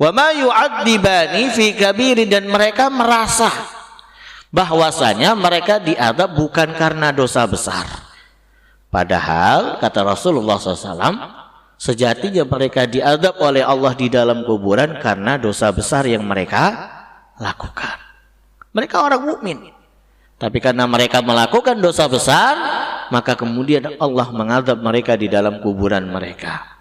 Wa ma yu'adzibani fi kabirin, dan mereka merasa bahwasanya mereka diazab bukan karena dosa besar. Padahal kata Rasulullah SAW, sejatinya mereka diazab oleh Allah di dalam kuburan karena dosa besar yang mereka lakukan. Mereka orang mukmin, tapi karena mereka melakukan dosa besar, maka kemudian Allah mengazab mereka di dalam kuburan mereka.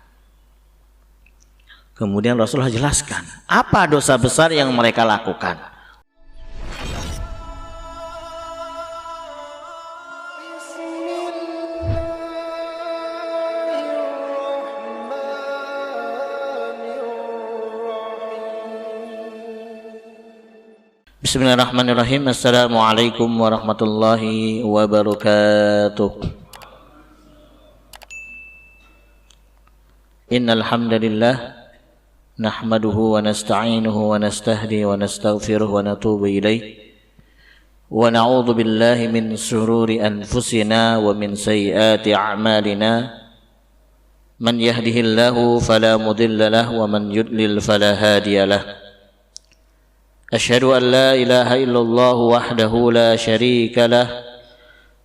Kemudian Rasulullah jelaskan apa dosa besar yang mereka lakukan. Bismillahirrahmanirrahim. Assalamualaikum warahmatullahi wabarakatuh. Innal hamdalillah nahmaduhu wa nasta'inuhu wa nastahdi wa nastaghfiruh wa natubu ilaih wa na'udzu billahi min shururi anfusina wa min sayyiati a'malina. Man yahdihillahu fala mudilla lahu wa man yudlil fala hadiya lahu. Asyhadu an la ilaha illallah wahdahu la syarika lah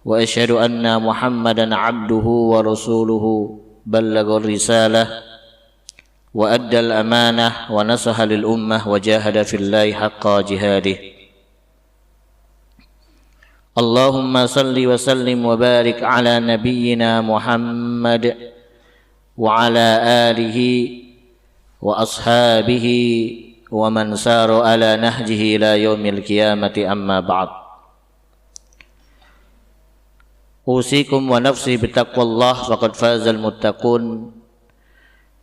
wa asyhadu anna Muhammadan abduhu wa rasuluhu ballaghar risalah wa addal amanah wa nasaha lil ummah wa jahada fillahi haqqa jihadih. Allahumma salli wa sallim wa barik ala nabiyyina Muhammad wa ala alihi wa ashabihi wa man saru ala nahjihi ila yaumil qiyamati, amma ba'd. Usikum wa nafsi bitaqwallah faqad fazal muttaqun.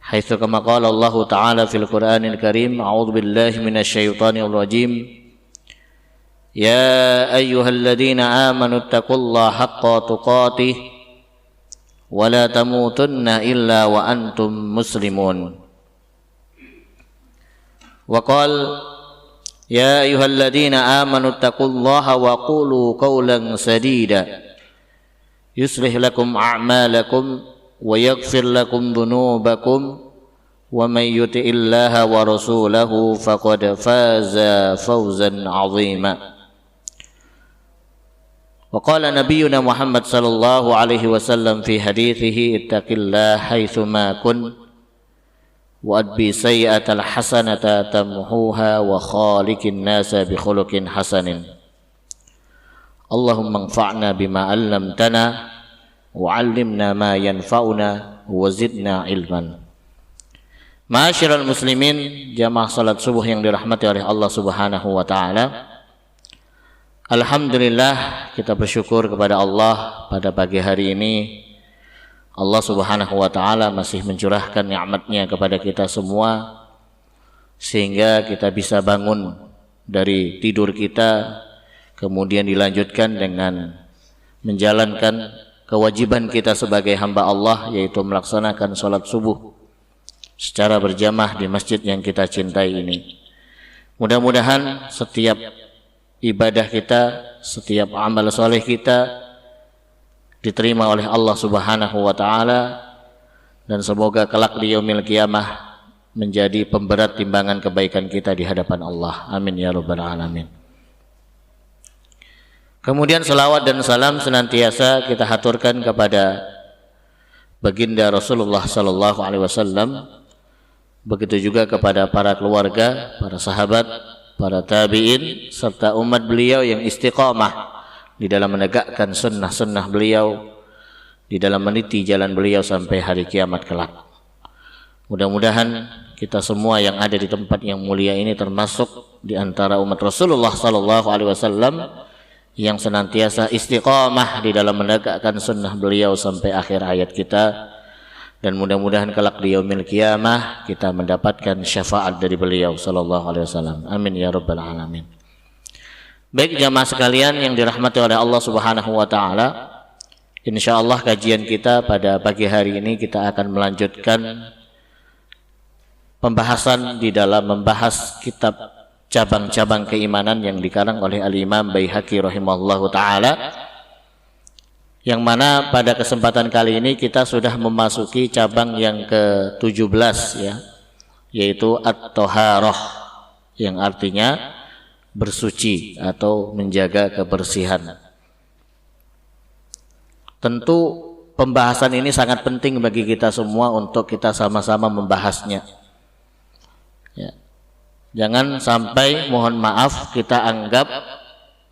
Haitsu kama qala Allah Ta'ala fil Qur'anil Karim, a'udzu billahi minasy syaithanir rajim. Ya ayyuhalladzina amanu taqullaha haqqa tuqatih wa la tamutunna illa wa antum muslimun. Wa qala ya ayyuhalladzina amanu taqullaha wa qulu qawlan sadida yuslih lakum a'malakum wa yaghfir lakum dhunubakum wa may yuti'illaha wa rasulahu faqad faza fawzan 'azima. Wa qala nabiyyuna Muhammad sallallahu alaihi wasallam fi hadithihi ittaqillaha haitsu ma kun wa adbi sayyi'atal hasanata tamhuha wa khaliqin nasa bi khuluqin hasanin. Allahumma anfa'na bima 'allamtana wa 'allimna ma yanfa'una wa zidna ilman. Ma'asyiral muslimin, jamaah salat subuh yang dirahmati oleh Allah Subhanahu wa taala. Alhamdulillah, kita bersyukur kepada Allah pada pagi hari ini. Allah Subhanahu wa taala masih mencurahkan nikmat-Nya kepada kita semua sehingga kita bisa bangun dari tidur kita, kemudian dilanjutkan dengan menjalankan kewajiban kita sebagai hamba Allah, yaitu melaksanakan sholat subuh secara berjamaah di masjid yang kita cintai ini. Mudah-mudahan setiap ibadah kita, setiap amal soleh kita diterima oleh Allah Subhanahu wa ta'ala, dan semoga kelak di yaumil qiyamah menjadi pemberat timbangan kebaikan kita di hadapan Allah. Amin ya rabbal alamin. Kemudian salawat dan salam senantiasa kita haturkan kepada baginda Rasulullah sallallahu alaihi wasallam, begitu juga kepada para keluarga, para sahabat, para tabi'in serta umat beliau yang istiqamah di dalam menegakkan sunnah-sunnah beliau, di dalam meniti jalan beliau sampai hari kiamat kelak. Mudah-mudahan kita semua yang ada di tempat yang mulia ini termasuk di antara umat Rasulullah sallallahu alaihi wasallam yang senantiasa istiqamah di dalam menegakkan sunnah beliau sampai akhir hayat kita, dan mudah-mudahan kelak di yaumil qiyamah kita mendapatkan syafaat dari beliau sallallahu alaihi wasallam. Amin ya rabbal alamin. Baik jamaah sekalian yang dirahmati oleh Allah Subhanahu wa taala, insyaallah kajian kita pada pagi hari ini kita akan melanjutkan pembahasan di dalam membahas kitab cabang-cabang keimanan yang dikarang oleh Al-Imam Baihaqi rahimahullahu ta'ala, yang mana pada kesempatan kali ini kita sudah memasuki cabang yang ke-17 ya, yaitu at-thaharah, yang artinya bersuci atau menjaga kebersihan. Tentu pembahasan ini sangat penting bagi kita semua untuk kita sama-sama membahasnya. Ya. Jangan sampai, mohon maaf, kita anggap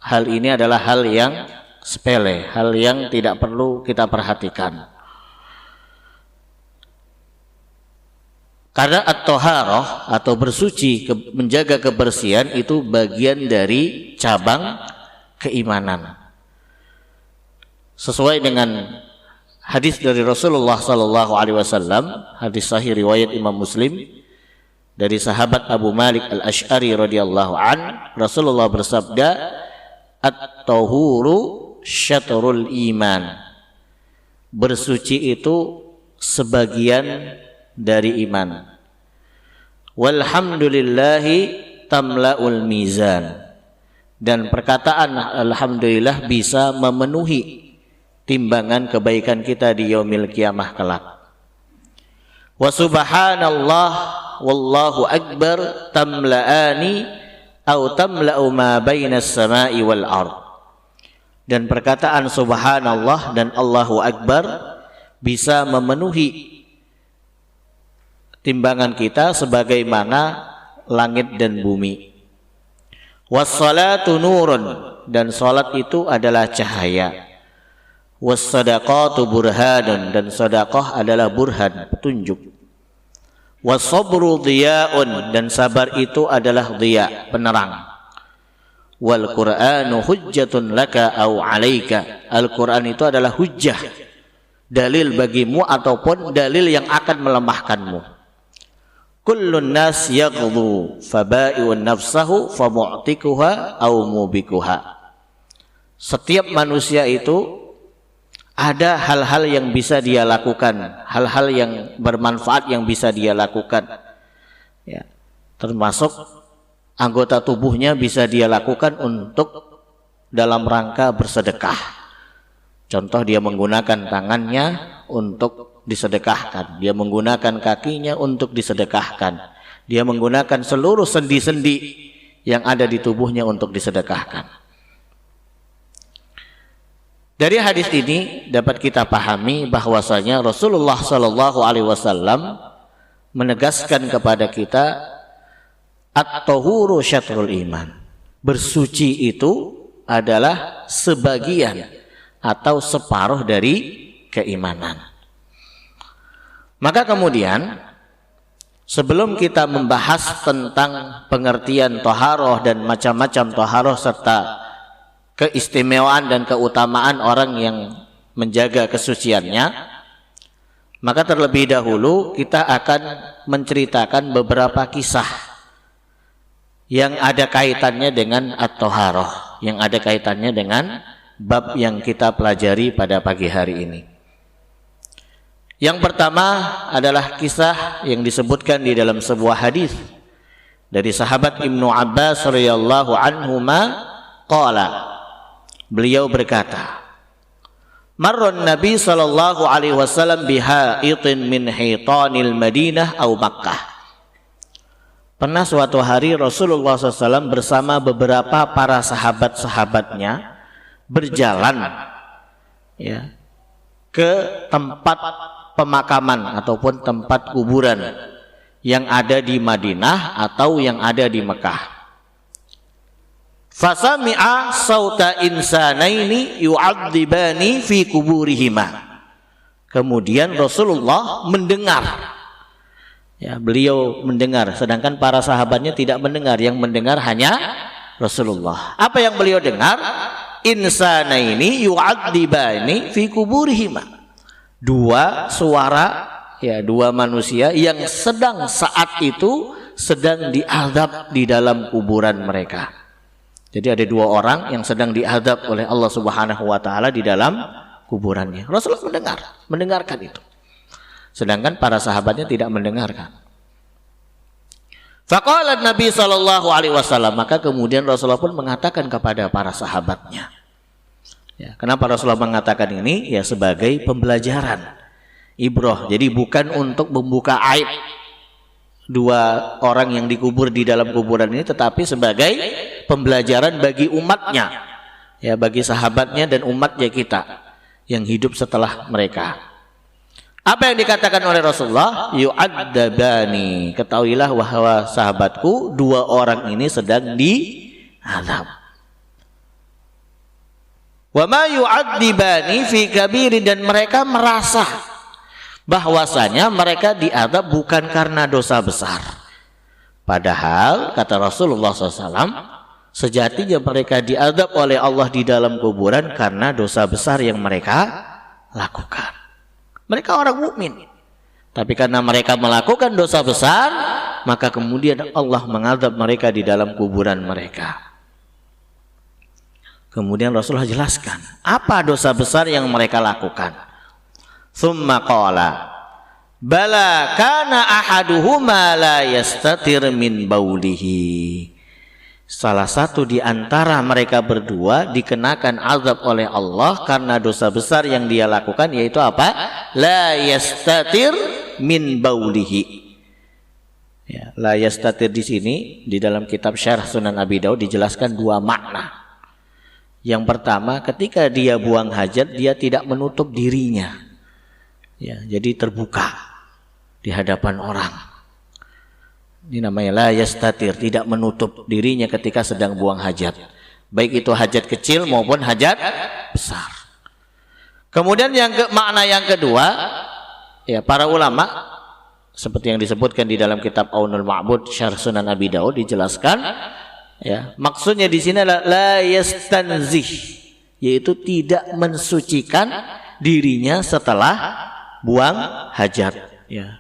hal ini adalah hal yang sepele, hal yang tidak perlu kita perhatikan. Karena at-thaharah atau bersuci, menjaga kebersihan itu bagian dari cabang keimanan. Sesuai dengan hadis dari Rasulullah sallallahu alaihi wasallam, hadis sahih riwayat Imam Muslim dari sahabat Abu Malik Al-Asy'ari radhiyallahu an, Rasulullah bersabda, "At-tahuru syatrul iman." Bersuci itu sebagian dari iman. Walhamdulillahi tamla'ul mizan. Dan perkataan alhamdulillah bisa memenuhi timbangan kebaikan kita di yaumil kiamah kelak. Wa subhanallah wallahu akbar tamla'ani au tamla'u ma bainas sama'i wal ard. Dan perkataan subhanallah dan Allahu akbar bisa memenuhi timbangan kita sebagaimana langit dan bumi. Wassalatu nurun, dan salat itu adalah cahaya. Wassadaqatu burhanun, dan sedekah adalah burhan, petunjuk. Wassabru dhiya'un, dan sabar itu adalah dhiya, penerang. Wal Qur'anu hujjatun laka au 'alaika. Al-Qur'an itu adalah hujjah, dalil bagimu ataupun dalil yang akan melemahkanmu. Kullun nas yaghdu faba'i'un nafsahu famu'tikuha au mubikuha. Setiap manusia itu ada hal-hal yang bisa dia lakukan, hal-hal yang bermanfaat yang bisa dia lakukan. Ya, termasuk anggota tubuhnya bisa dia lakukan untuk dalam rangka bersedekah. Contoh, dia menggunakan tangannya untuk disedekahkan, dia menggunakan kakinya untuk disedekahkan, dia menggunakan seluruh sendi-sendi yang ada di tubuhnya untuk disedekahkan. Dari hadis ini dapat kita pahami bahwasanya Rasulullah sallallahu alaihi wasallam menegaskan kepada kita at-tahuru syatrul iman. Bersuci itu adalah sebagian atau separuh dari keimanan. Maka kemudian sebelum kita membahas tentang pengertian thaharah dan macam-macam thaharah serta keistimewaan dan keutamaan orang yang menjaga kesuciannya, maka terlebih dahulu kita akan menceritakan beberapa kisah yang ada kaitannya dengan at-thaharah, yang ada kaitannya dengan bab yang kita pelajari pada pagi hari ini. Yang pertama adalah kisah yang disebutkan di dalam sebuah hadis dari sahabat Ibnu Abbas radhiyallahu anhuma qala, beliau berkata, marran Nabi sallallahu alaihi wasallam bihaitin min hitanil Madinah au Makkah. Pernah suatu hari Rasulullah SAW bersama beberapa para sahabat-sahabatnya berjalan ya, ke tempat pemakaman ataupun tempat kuburan yang ada di Madinah atau yang ada di Mekah. Fasami'a sauta insanaini yu'adzibani fi kuburihima. Kemudian Rasulullah mendengar, ya, beliau mendengar, sedangkan para sahabatnya tidak mendengar, yang mendengar hanya Rasulullah. Apa yang beliau dengar? Insanaini yu'adzibani fi kuburihima. Dua suara, ya, dua manusia yang sedang saat itu sedang diazab di dalam kuburan mereka. Jadi ada dua orang yang sedang diazab oleh Allah Subhanahu wa taala di dalam kuburannya. Rasulullah mendengarkan itu. Sedangkan para sahabatnya tidak mendengarkan. Faqala Nabi sallallahu alaihi wasallam, maka kemudian Rasulullah pun mengatakan kepada para sahabatnya. Ya, kenapa Rasulullah mengatakan ini? Ya, sebagai pembelajaran, ibrah. Jadi bukan untuk membuka aib, dua orang yang dikubur di dalam kuburan ini, tetapi sebagai pembelajaran bagi umatnya, ya, bagi sahabatnya dan umatnya kita yang hidup setelah mereka. Apa yang dikatakan oleh Rasulullah? Yu'adzabani, ketahuilah bahwa sahabatku dua orang ini sedang diazab. Wa ma yu'adzibani fi kabirin, dan mereka merasa bahwasanya mereka diazab bukan karena dosa besar. Padahal kata Rasulullah SAW, sejatinya mereka diazab oleh Allah di dalam kuburan karena dosa besar yang mereka lakukan. Mereka orang mukmin, tapi karena mereka melakukan dosa besar, maka kemudian Allah mengazab mereka di dalam kuburan mereka. Kemudian Rasulullah jelaskan apa dosa besar yang mereka lakukan. Tsumma qala bala kana ahaduhuma la yastatir min baulihi. Salah satu di antara mereka berdua dikenakan azab oleh Allah karena dosa besar yang dia lakukan, yaitu apa? La yastatir min baulihi. Ya, la yastatir di sini di dalam kitab Syarh Sunan Abi Daud dijelaskan dua makna. Yang pertama, ketika dia buang hajat dia tidak menutup dirinya. Ya, jadi terbuka di hadapan orang. Ini namanya la yastatir, tidak menutup dirinya ketika sedang buang hajat, baik itu hajat kecil maupun hajat besar. Kemudian makna yang kedua, ya, para ulama seperti yang disebutkan di dalam kitab Aunul Ma'bud Syarh Sunan Abi Daud dijelaskan, ya, maksudnya di sini adalah la yastanzih, yaitu tidak mensucikan dirinya setelah buang hajat, ya.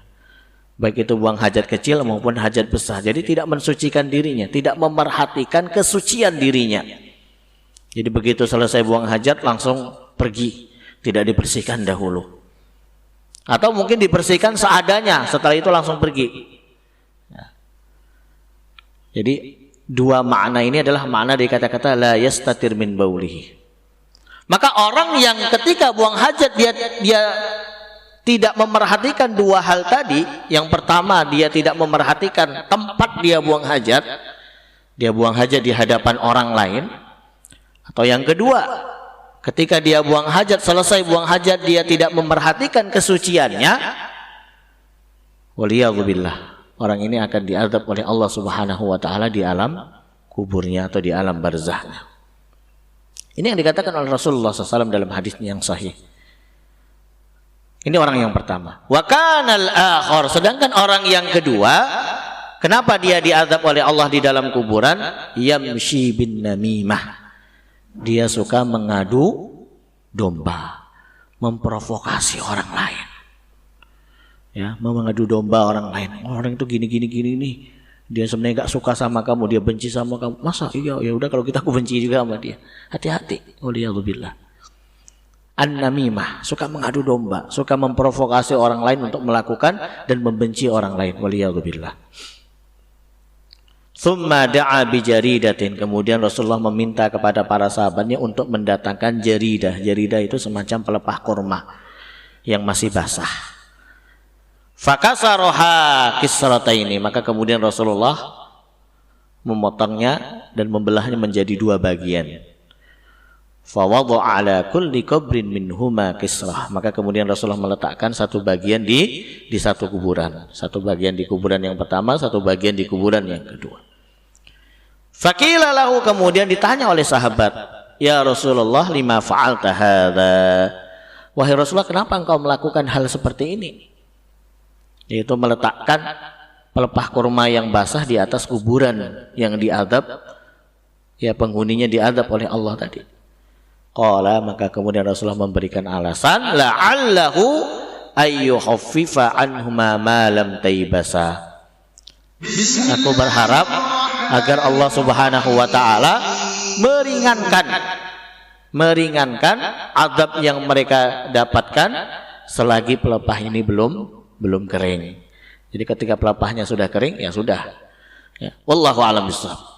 Baik itu buang hajat kecil maupun hajat besar. Jadi tidak mensucikan dirinya, tidak memerhatikan kesucian dirinya. Jadi begitu selesai buang hajat langsung pergi, tidak dibersihkan dahulu. Atau mungkin dibersihkan seadanya, setelah itu langsung pergi. Jadi dua makna ini adalah makna dari kata-kata la yastatir min baulihi. Maka orang yang ketika buang hajat dia tidak memerhatikan dua hal tadi. Yang pertama, dia tidak memerhatikan tempat dia buang hajat. Dia buang hajat di hadapan orang lain. Atau yang kedua, ketika dia buang hajat, selesai buang hajat dia tidak memerhatikan kesuciannya. Waliyadzubillah, orang ini akan diazab oleh Allah Subhanahu wa taala di alam kuburnya atau di alam barzahnya. Ini yang dikatakan oleh Rasulullah SAW dalam hadisnya yang sahih. Ini orang yang pertama. Wa kanal akhar, sedangkan orang yang kedua, kenapa dia diazab oleh Allah di dalam kuburan? Yamshi bin namimah. Dia suka mengadu domba, memprovokasi orang lain. Ya, mengadu domba orang lain. Orang itu gini nih. Dia sebenarnya gak suka sama kamu, dia benci sama kamu. Masa? Iya, ya udah kalau kita benci juga sama dia. Hati-hati. Waliyadzubillah. An-namimah, suka mengadu domba, suka memprovokasi orang lain untuk melakukan dan membenci orang lain. Waliyadzubillah. Tsumma da'a bi jaridatin, kemudian Rasulullah meminta kepada para sahabatnya untuk mendatangkan jaridah. Jaridah itu semacam pelepah kurma yang masih basah. Fakasaroha kisrataini, maka kemudian Rasulullah memotongnya dan membelahnya menjadi dua bagian. Fawadha'a ala kulli qabrin minhuma kisrah, maka kemudian Rasulullah meletakkan satu bagian di satu kuburan, satu bagian di kuburan yang pertama, satu bagian di kuburan yang kedua. Faqila lahu, kemudian ditanya oleh sahabat, ya Rasulullah, lima fa'alta hadza, wahai Rasulullah, kenapa engkau melakukan hal seperti ini? Yaitu meletakkan pelepah kurma yang basah di atas kuburan yang diazab, ya penghuninya diazab oleh Allah tadi. Qala, maka kemudian Rasulullah memberikan alasan, la'allahu ayyukhaffifa anhuma ma lam taybasa. Aku berharap agar Allah Subhanahu wa taala meringankan azab yang mereka dapatkan selagi pelepah ini belum kering. Jadi ketika pelepahnya sudah kering, ya sudah. Ya, wallahu a'lam bishawab.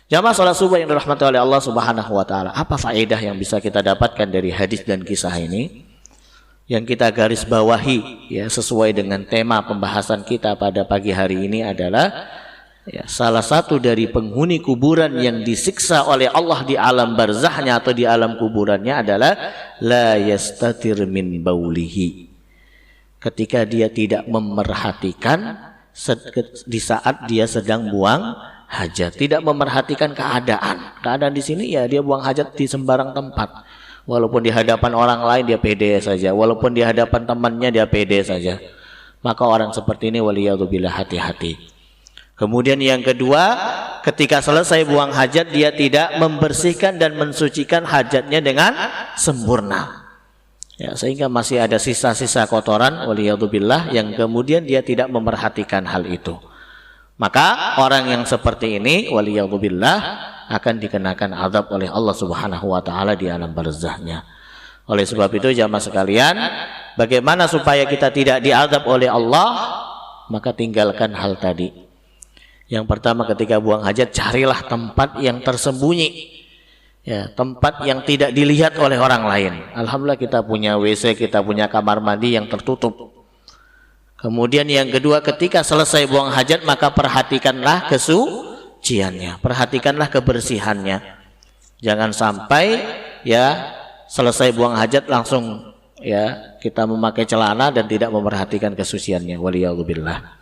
Jamaah salat subuh yang dirahmati oleh Allah Subhanahu wa taala, apa faedah yang bisa kita dapatkan dari hadis dan kisah ini? yang kita garis bawahi ya sesuai dengan tema pembahasan kita pada pagi hari ini adalah ya, salah satu dari penghuni kuburan yang disiksa oleh Allah di alam barzahnya atau di alam kuburannya adalah la yastatir min baulihi. Ketika dia tidak memerhatikan di saat dia sedang buang hajat, tidak memerhatikan keadaan di sini ya dia buang hajat di sembarang tempat. Walaupun di hadapan orang lain dia pede saja, walaupun di hadapan temannya dia pede saja. Maka orang seperti ini waliyadzubillah hati-hati. Kemudian yang kedua, ketika selesai buang hajat dia tidak membersihkan dan mensucikan hajatnya dengan sempurna. Ya, sehingga masih ada sisa-sisa kotoran waliyadzubillah yang kemudian dia tidak memerhatikan hal itu. Maka orang yang seperti ini waliyadzubillah akan dikenakan azab oleh Allah Subhanahu wa taala di alam barzahnya. Oleh sebab itu jamaah sekalian, bagaimana supaya kita tidak diazab oleh Allah? Maka tinggalkan hal tadi. Yang pertama, ketika buang hajat carilah tempat yang tersembunyi. Ya, tempat yang tidak dilihat oleh orang lain. Alhamdulillah kita punya WC, kita punya kamar mandi yang tertutup. Kemudian yang kedua, ketika selesai buang hajat maka perhatikanlah kesuciannya, perhatikanlah kebersihannya. Jangan sampai ya selesai buang hajat langsung ya kita memakai celana dan tidak memerhatikan kesuciannya. Waliyadzubillah.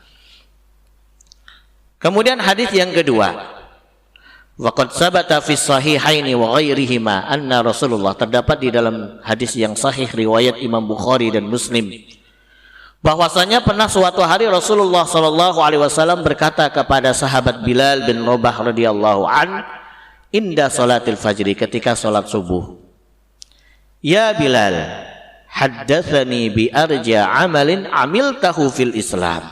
Kemudian hadis yang kedua, waqad sabata fi sahihaini wa ghairihima anna Rasulullah, terdapat di dalam hadis yang sahih riwayat Imam Bukhari dan Muslim, bahwasanya pernah suatu hari Rasulullah sallallahu alaihi wasallam berkata kepada sahabat Bilal bin Rabah radhiyallahu an inda salatil fajri, ketika salat subuh, ya Bilal, haddatsani bi arja amalin amiltahu fil Islam,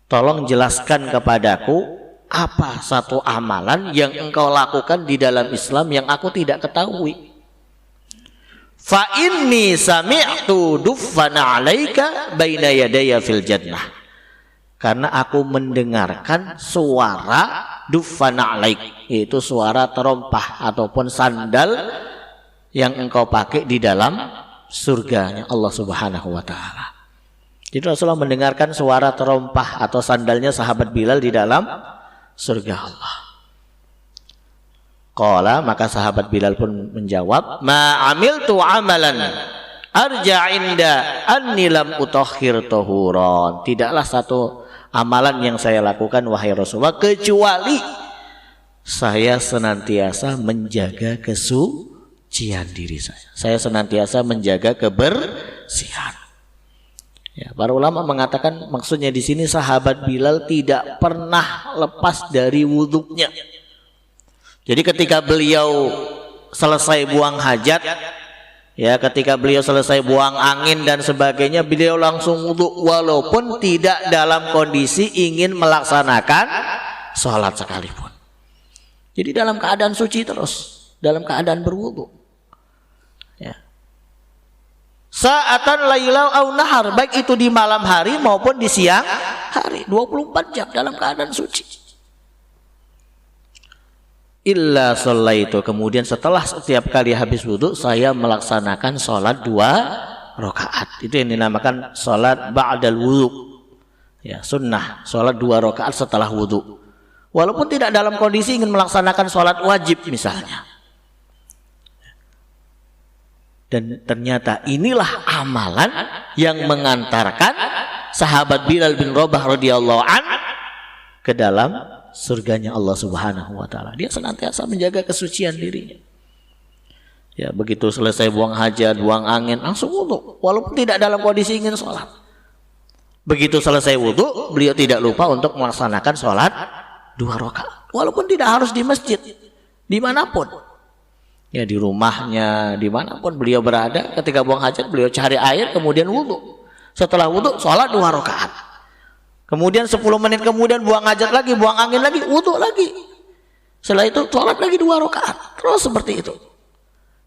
tolong jelaskan kepadaku apa satu amalan yang engkau lakukan di dalam Islam yang aku tidak ketahui. Fa inni sami'tu duffana 'alaika baina yadayya fil jannah, karena aku mendengarkan suara duffana 'alaik, yaitu suara terompah ataupun sandal yang engkau pakai di dalam surganya Allah Subhanahu wa taala. Jadi Rasulullah mendengarkan suara terompah atau sandalnya sahabat Bilal di dalam surga Allah. Qala, maka sahabat Bilal pun menjawab, ma amiltu amalan arja inda anni lam utahhir tahuran, tidaklah satu amalan yang saya lakukan wahai Rasulullah kecuali saya senantiasa menjaga kesucian diri saya. Saya senantiasa menjaga kebersihan. Ya, para ulama mengatakan maksudnya di sini sahabat Bilal tidak pernah lepas dari wudhunya. Jadi ketika beliau selesai buang hajat, ya ketika beliau selesai buang angin dan sebagainya, beliau langsung wudhu walaupun tidak dalam kondisi ingin melaksanakan sholat sekalipun. Jadi dalam keadaan suci terus, dalam keadaan berwudhu. Ya. Sa'atan lailau au nahar, baik itu di malam hari maupun di siang hari, 24 jam dalam keadaan suci. Illa shallaitu, kemudian setelah setiap kali habis wudhu saya melaksanakan sholat 2 rakaat. Itu yang dinamakan sholat ba'dal wudhu. Ya, sunnah, sholat 2 rakaat setelah wudhu. Walaupun tidak dalam kondisi ingin melaksanakan sholat wajib misalnya. Dan ternyata inilah amalan yang mengantarkan sahabat Bilal bin Rabah radhiyallahu an ke dalam surganya Allah Subhanahu wa taala. Dia senantiasa menjaga kesucian dirinya. Ya, begitu selesai buang hajat, buang angin, langsung wudu walaupun tidak dalam kondisi ingin sholat. Begitu selesai wudu, beliau tidak lupa untuk melaksanakan sholat 2 rakaat walaupun tidak harus di masjid, dimanapun. Ya, di rumahnya, dimanapun beliau berada, ketika buang hajat beliau cari air kemudian wudhu. Setelah wudhu sholat 2 rakaat. Kemudian 10 menit kemudian buang hajat lagi, buang angin lagi, wudhu lagi. Setelah itu sholat lagi 2 rakaat. Terus seperti itu.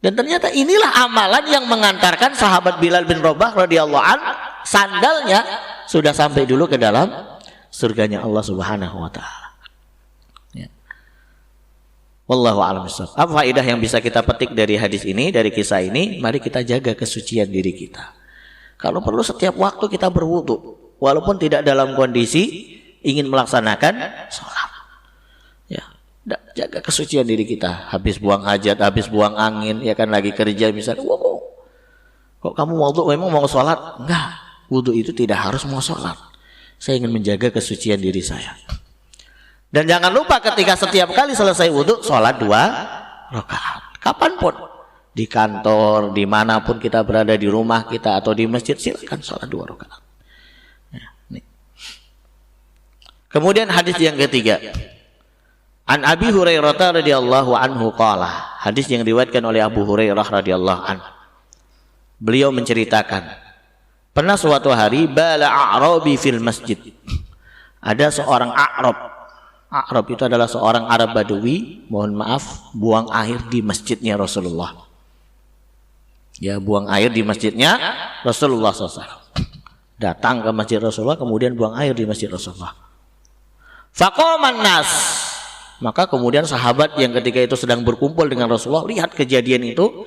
Dan ternyata inilah amalan yang mengantarkan sahabat Bilal bin Rabah radhiyallahu an, sandalnya sudah sampai dulu ke dalam surganya Allah Subhanahu wa taala. Wallahu a'lam bishawab. Apa faedah yang bisa kita petik dari hadis ini, dari kisah ini? Mari kita jaga kesucian diri kita. Kalau perlu setiap waktu kita berwudu, walaupun tidak dalam kondisi ingin melaksanakan sholat. Ya, jaga kesucian diri kita. Habis buang hajat, habis buang angin, ya kan lagi kerja misalnya, wow, kok kamu wudu memang mau sholat? Enggak, wudu itu tidak harus mau sholat. Saya ingin menjaga kesucian diri saya. Dan jangan lupa ketika setiap kali selesai wudu, sholat 2 rakaat. Kapanpun, di kantor, dimanapun kita berada, di rumah kita atau di masjid, silakan sholat 2 rakaat. Ya, nih. Kemudian hadis yang ketiga, An Abi Hurairah radhiyallahu anhu qala, hadis yang diriwayatkan oleh Abu Hurairah radhiyallahu anhu. Beliau menceritakan, pernah suatu hari bala a'rabi fil masjid. Ada seorang A'rab. A'rab itu adalah seorang Arab Badui, mohon maaf, buang air di masjidnya Rasulullah. Ya, buang air di masjidnya Rasulullah SAW. Datang ke masjid Rasulullah, kemudian buang air di masjid Rasulullah. Faqaman nas. Maka kemudian sahabat yang ketika itu sedang berkumpul dengan Rasulullah lihat kejadian itu.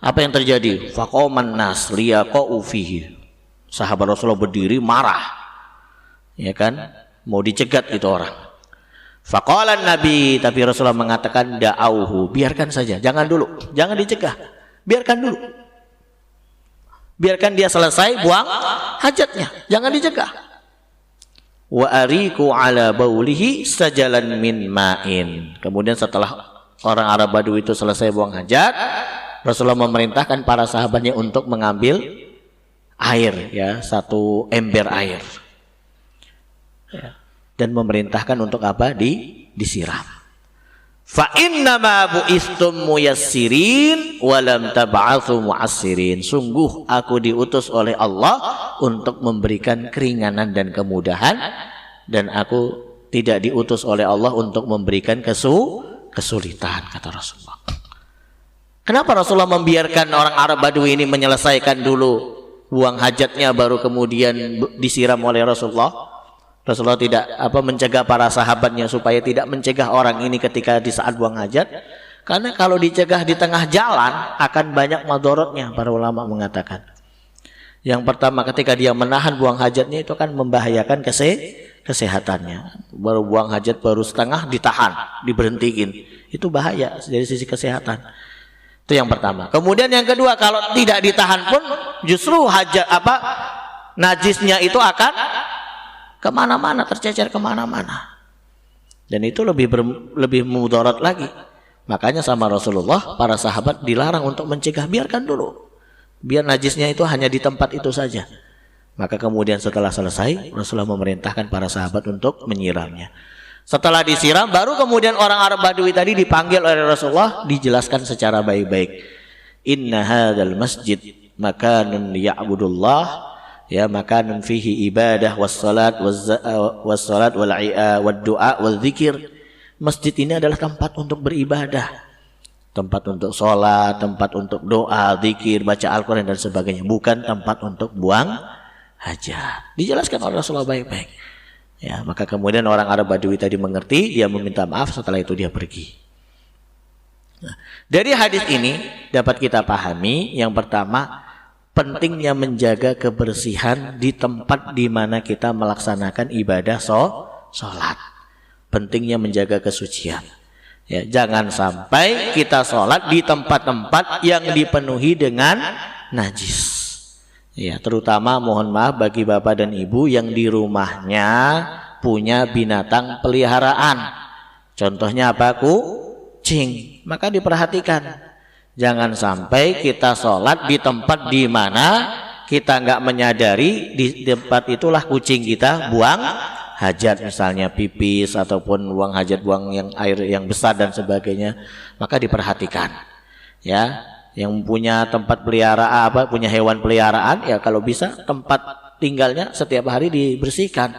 Apa yang terjadi? Faqaman nas liyaqa'u fihi. Sahabat Rasulullah berdiri marah. Ya kan? Mau dicegat itu orang. Faqala Nabi, tapi Rasulullah mengatakan da'auhu, biarkan saja, jangan dulu, jangan dicegah. Biarkan dulu. Biarkan dia selesai buang hajatnya, jangan dicegah. Wa ariku ala baulihi sajalan min ma'in. Kemudian setelah orang Arab Badui itu selesai buang hajat, Rasulullah memerintahkan para sahabatnya untuk mengambil air, ya, 1 ember air, ya, dan memerintahkan untuk apa? Disiram. Fa innama bu'istum muyassirin wa lam tab'atsu mu'assirin. Sungguh aku diutus oleh Allah untuk memberikan keringanan dan kemudahan, dan aku tidak diutus oleh Allah untuk memberikan kesulitan, kata Rasulullah. Kenapa Rasulullah membiarkan orang Arab Badui ini menyelesaikan dulu buang hajatnya baru kemudian disiram oleh Rasulullah? Rasulullah tidak mencegah para sahabatnya supaya tidak mencegah orang ini ketika di saat buang hajat, karena kalau dicegah di tengah jalan akan banyak madorotnya. Para ulama mengatakan, yang pertama, ketika dia menahan buang hajatnya itu akan membahayakan kesehatannya. Baru buang hajat baru setengah ditahan, diberhentiin, itu bahaya dari sisi kesehatan. Itu yang pertama. Kemudian yang kedua, kalau tidak ditahan pun justru najisnya itu akan kemana-mana, tercecer kemana-mana, dan itu lebih mudarat lagi. Makanya sama Rasulullah para sahabat dilarang untuk mencegah, biarkan dulu, biar najisnya itu hanya di tempat itu saja. Maka kemudian setelah selesai, Rasulullah memerintahkan para sahabat untuk menyiramnya. Setelah disiram, baru kemudian orang Arab Badui tadi dipanggil oleh Rasulullah, dijelaskan secara baik-baik. Inna hadzal masjid makanun ya'budullah, ya, makanun fihi ibadah wassalat wal du'a wal zikir. Masjid ini adalah tempat untuk beribadah, tempat untuk sholat, tempat untuk doa, zikir, baca Al-Quran dan sebagainya, bukan tempat untuk buang hajat. Dijelaskan oleh Rasulullah baik-baik. Ya, maka kemudian orang Arab Badui tadi mengerti, dia meminta maaf, setelah itu dia pergi. Nah, dari hadis ini dapat kita pahami, yang pertama, pentingnya menjaga kebersihan di tempat di mana kita melaksanakan ibadah sholat. Pentingnya menjaga kesucian. Ya, jangan sampai kita sholat di tempat-tempat yang dipenuhi dengan najis. Ya, terutama mohon maaf bagi bapak dan ibu yang di rumahnya punya binatang peliharaan. Contohnya apa? Kucing. Maka diperhatikan. Jangan sampai kita sholat di tempat di mana kita nggak menyadari di tempat itulah kucing kita buang hajat, misalnya pipis ataupun buang hajat, buang yang air yang besar dan sebagainya. Maka diperhatikan, ya. Yang punya tempat peliharaan, punya hewan peliharaan, ya kalau bisa tempat tinggalnya setiap hari dibersihkan,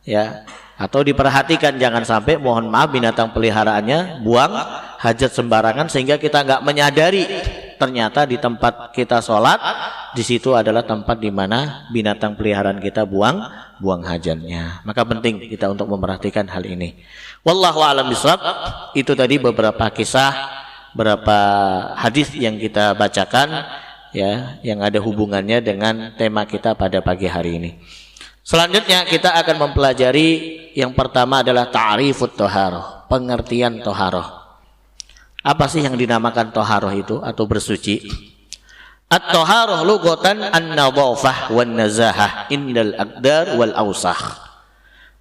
ya. Atau diperhatikan jangan sampai mohon maaf binatang peliharaannya buang hajat sembarangan sehingga kita nggak menyadari ternyata di tempat kita sholat di situ adalah tempat di mana binatang peliharaan kita buang hajatnya. Maka penting kita untuk memperhatikan hal ini. Wallahu a'lam bishawab. Itu tadi beberapa kisah, beberapa hadis yang kita bacakan ya yang ada hubungannya dengan tema kita pada pagi hari ini. Selanjutnya kita akan mempelajari yang pertama adalah ta'rifut thaharah, pengertian thaharah. Apa sih yang dinamakan thaharah itu atau bersuci? At-thaharah lughatan an-nadhafah wan nazahah indal aqdar wal awsakh.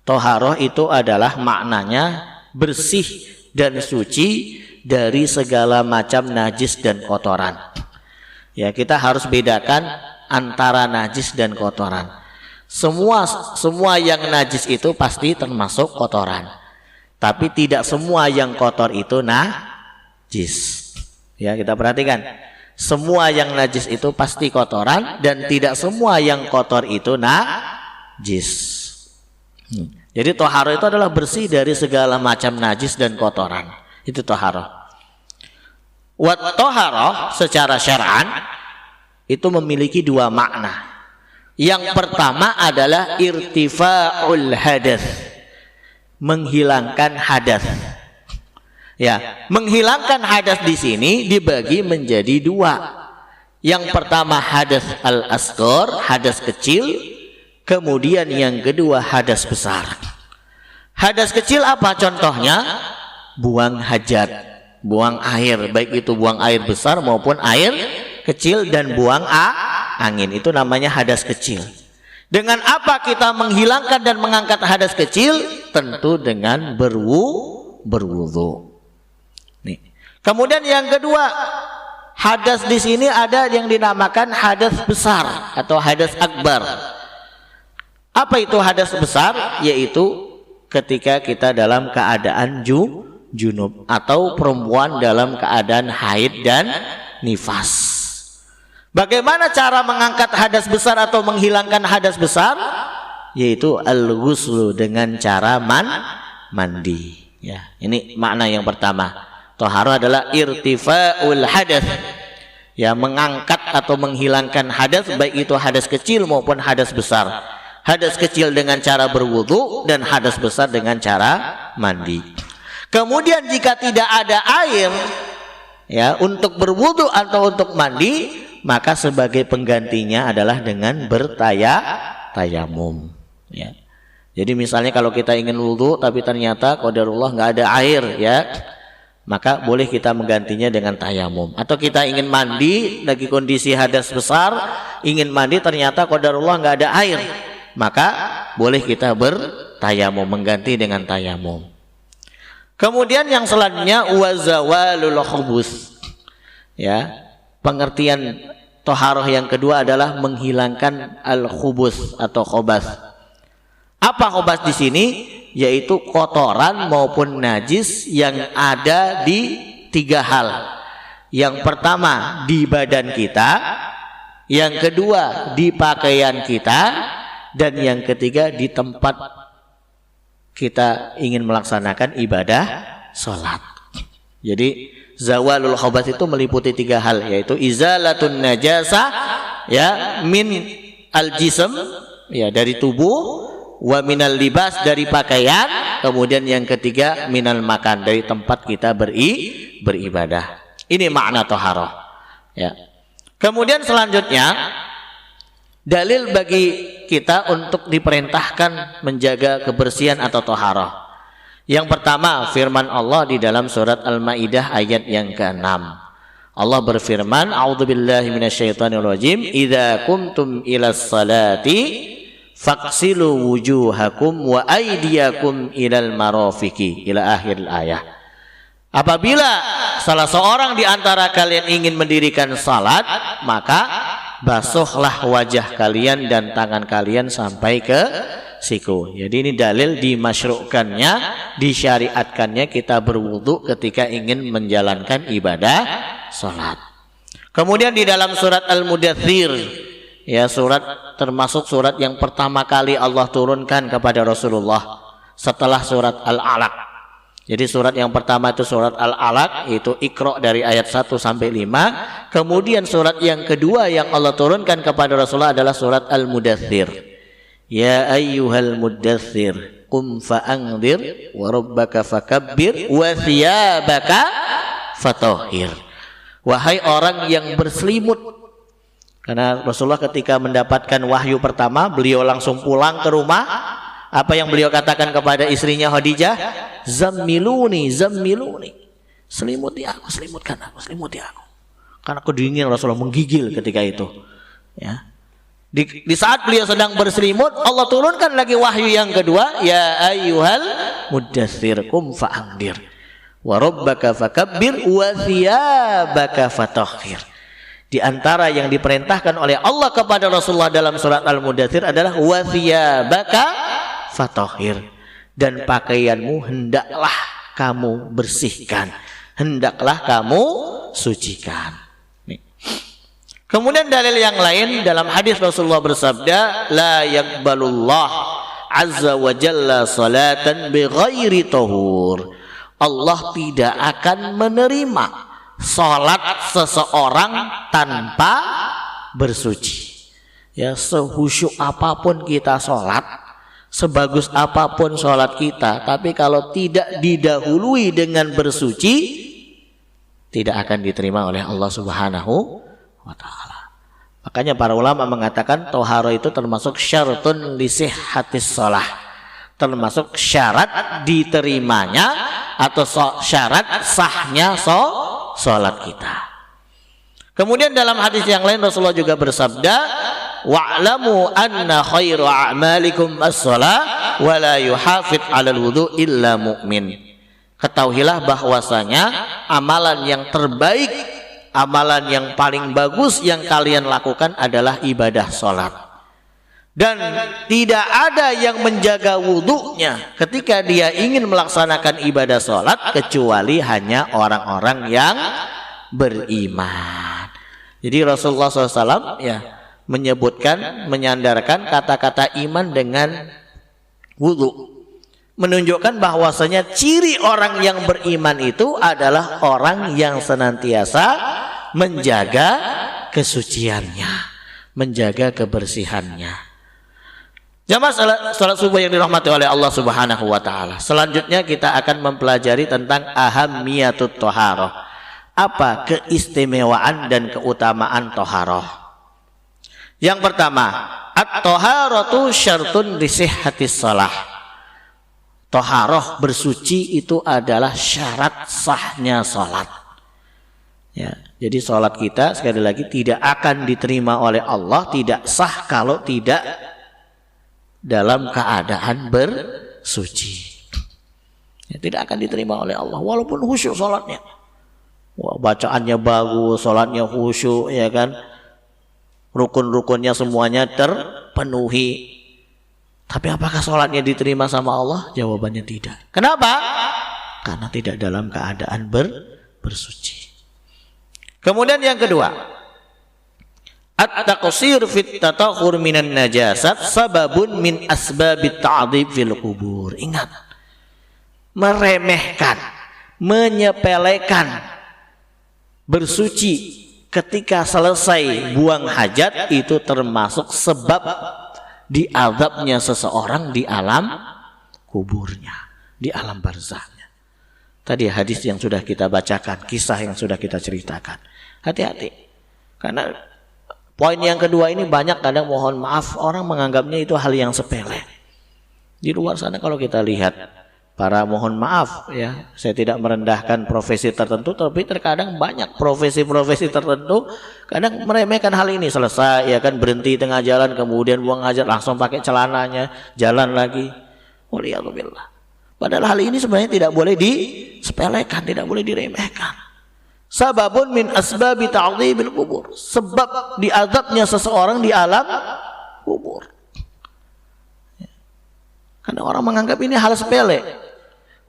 Thaharah itu adalah maknanya bersih dan suci dari segala macam najis dan kotoran. Ya, kita harus bedakan antara najis dan kotoran. Semua yang najis itu pasti termasuk kotoran. Tapi tidak semua yang kotor itu najis. Ya, kita perhatikan. Semua yang najis itu pasti kotoran dan tidak semua yang kotor itu najis. Jadi thaharah itu adalah bersih dari segala macam najis dan kotoran. Itu thaharah. Wat thaharah secara syar'an itu memiliki dua makna. Yang pertama adalah irtifa'ul hadas, menghilangkan hadas. Ya, menghilangkan hadas di sini dibagi menjadi dua. Yang pertama hadas al-asghar, hadas kecil, kemudian yang kedua hadas besar. Hadas kecil apa contohnya? Buang hajat, buang air, baik itu buang air besar maupun air kecil, dan buang angin, itu namanya hadas kecil. Dengan apa kita menghilangkan dan mengangkat hadas kecil? Tentu dengan berwudu. Nih. Kemudian yang kedua, hadas di sini ada yang dinamakan hadas besar atau hadas akbar. Apa itu hadas besar? Yaitu ketika kita dalam keadaan junub atau perempuan dalam keadaan haid dan nifas. Bagaimana cara mengangkat hadas besar atau menghilangkan hadas besar? Yaitu al-ghuslu, dengan cara mandi. Ya, ini makna yang pertama. Thaharah adalah irtifa'ul hadas. Ya, mengangkat atau menghilangkan hadas, baik itu hadas kecil maupun hadas besar. Hadas kecil dengan cara berwudu dan hadas besar dengan cara mandi. Kemudian jika tidak ada air ya untuk berwudu atau untuk mandi, maka sebagai penggantinya adalah dengan bertayamum. Ya. Jadi misalnya kalau kita ingin wudu tapi ternyata qadarullah nggak ada air, ya, maka boleh kita menggantinya dengan tayamum. Atau kita ingin mandi lagi kondisi hadas besar, ingin mandi ternyata qadarullah nggak ada air, maka boleh kita bertayamum, mengganti dengan tayamum. Kemudian yang selanjutnya wazawalul khubus. Ya. Pengertian thaharah yang kedua adalah menghilangkan al-khubus atau khobas. Apa khobas di sini? Yaitu kotoran maupun najis yang ada di tiga hal. Yang pertama di badan kita, yang kedua di pakaian kita, dan yang ketiga di tempat kita ingin melaksanakan ibadah sholat. Jadi zawalul khobas itu meliputi tiga hal, yaitu izalatun najasa, ya, min al-jism, ya, dari tubuh, wa minal libas, dari pakaian, kemudian yang ketiga minal makan, dari tempat kita beribadah. Ini makna thaharah. Ya. Kemudian selanjutnya dalil bagi kita untuk diperintahkan menjaga kebersihan atau thaharah. Yang pertama firman Allah di dalam surat Al-Maidah ayat yang ke-6. Allah berfirman, a'udzubillahi minasyaitonirrajim, idza kumtum ilas salati faghsilu wujuhakum wa aydiyakum ilal marafiqi, ila akhir ayat. Apabila salah seorang di antara kalian ingin mendirikan salat, maka basuhlah wajah kalian dan tangan kalian sampai ke siku. Jadi ini dalil dimasyru'kannya, disyariatkannya kita berwudu ketika ingin menjalankan ibadah salat. Kemudian di dalam surat Al-Mudaththir, ya, surat termasuk surat yang pertama kali Allah turunkan kepada Rasulullah setelah surat Al-Alaq. Jadi surat yang pertama itu surat Al-Alaq, itu Iqra dari ayat 1 sampai 5. Kemudian surat yang kedua yang Allah turunkan kepada Rasulullah adalah surat Al-Mudaththir. Ya ayyuhal muddaththir qum fa'anzir wa rabbaka fakabbir wa thiyabaka fatahhir. Wahai orang yang berselimut, Karena Rasulullah ketika mendapatkan wahyu pertama, beliau langsung pulang ke rumah. Apa yang beliau katakan kepada istrinya Khadijah? Zammiluni, zammiluni. Selimuti aku, selimutkan aku, selimuti aku. Karena kedingin Rasulullah menggigil ketika itu. Ya. Di saat beliau sedang berselimut, Allah turunkan lagi wahyu yang kedua, ya ayyuhal muddatsir qum fa'andir wa rabbaka fakabbir wa thiyabaka fatahhir. Di antara yang diperintahkan oleh Allah kepada Rasulullah dalam surat Al-Muddatsir adalah wa thiyabaka fatahhir, dan pakaianmu hendaklah kamu bersihkan, hendaklah kamu sucikan. Kemudian dalil yang lain dalam hadis Rasulullah bersabda, la yaqbalullah azza wa jalla salatan bighairi tahur. Allah tidak akan menerima salat seseorang tanpa bersuci. Ya, sehusyuk apapun kita salat, sebagus apapun salat kita, tapi kalau tidak didahului dengan bersuci, tidak akan diterima oleh Allah Subhanahu wa ta'ala. Makanya para ulama mengatakan thaharah itu termasuk syaratun li sihhatis shalah, termasuk syarat diterimanya atau syarat sahnya salat kita. Kemudian dalam hadis yang lain Rasulullah juga bersabda, wa'lamu anna khairu a'malikum as-shalah wa la yuhafid 'alal wudu illa mu'min. Ketahuilah bahwasanya amalan yang terbaik, amalan yang paling bagus yang kalian lakukan adalah ibadah sholat. Dan tidak ada yang menjaga wudhunya ketika dia ingin melaksanakan ibadah sholat kecuali hanya orang-orang yang beriman. Jadi Rasulullah SAW ya menyebutkan, menyandarkan kata-kata iman dengan wudhu, menunjukkan bahwasanya ciri orang yang beriman itu adalah orang yang senantiasa menjaga kesuciannya, menjaga kebersihannya. Jamaah salat subuh yang dirahmati oleh Allah Subhanahu wa taala. Selanjutnya kita akan mempelajari tentang ahammiyatut thaharah. Apa keistimewaan dan keutamaan thaharah? Yang pertama, at-thaharatu syartun li sihhatis shalah. Thaharah, bersuci itu adalah syarat sahnya salat. Ya, jadi salat kita sekali lagi tidak akan diterima oleh Allah, tidak sah kalau tidak dalam keadaan bersuci. Ya, tidak akan diterima oleh Allah walaupun khusyuk salatnya. Wah, bacaannya bagus, salatnya khusyuk, ya kan? Rukun-rukunnya semuanya terpenuhi. Tapi apakah sholatnya diterima sama Allah? Jawabannya tidak. Kenapa? Karena tidak dalam keadaan bersuci. Kemudian yang kedua, at-taqsir fit tatahhur minan najasat sababun min asbabit ta'dzib fil qubur. Ingat, meremehkan, menyepelekan bersuci ketika selesai buang hajat itu termasuk sebab diazabnya seseorang di alam kuburnya, di alam barzahnya. Tadi hadis yang sudah kita bacakan, kisah yang sudah kita ceritakan. Hati-hati, karena poin yang kedua ini banyak kadang mohon maaf orang menganggapnya itu hal yang sepele. Di luar sana kalau kita lihat para mohon maaf ya, saya tidak merendahkan profesi tertentu, tapi terkadang banyak profesi-profesi tertentu kadang meremehkan hal ini. Selesai ya kan, berhenti tengah jalan, kemudian buang hajat langsung pakai celananya jalan lagi. Waliyadzubillah. Padahal hal ini sebenarnya tidak boleh disepelekan, tidak boleh diremehkan. Sababun min asbabi ta'dzibil kubur, sebab diazabnya seseorang di alam kubur. Karena orang menganggap ini hal sepele.